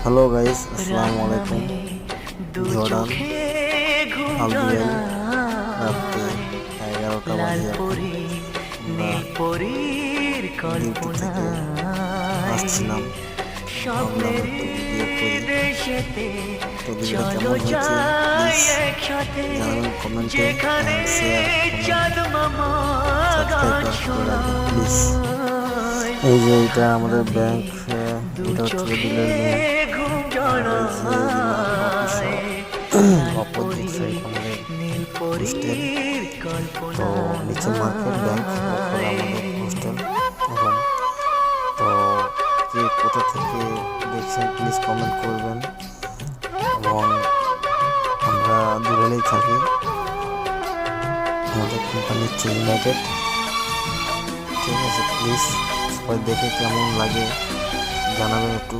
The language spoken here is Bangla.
হ্যালো গাইস, আসসালামু আলাইকুম। জর্ডান আলবিএল রাত্রে 11টা বাজে। এখন আমরা ডিউটি থেকে আসছিলাম, ভাবলাম একটু ভিডিও করি। তো ভিডিওটা কেমন হয়েছে প্লিজ জানাবেন কমেন্টে, শেয়ার সাবস্ক্রাইব করে রাখবেন প্লিজ। এই যে এটা আমাদের ব্যাংক, এটা হচ্ছে ডিলার ব্যাংক। অপোজিট সাইড আমাদের হোস্টেল, তো নিচে মার্কেট ব্যাংক, উপরে আমাদের হোস্টেল রুম। তো কে কোথা থেকে দেখছেন প্লিজ কমেন্ট করবেন। এবং আমরা দুবেলাই থাকি, আমাদের কোম্পানি হচ্ছে ইউনাইটেড। ঠিক আছে, প্লিজ সবাই দেখে কেমন লাগে জানাবেন একটু।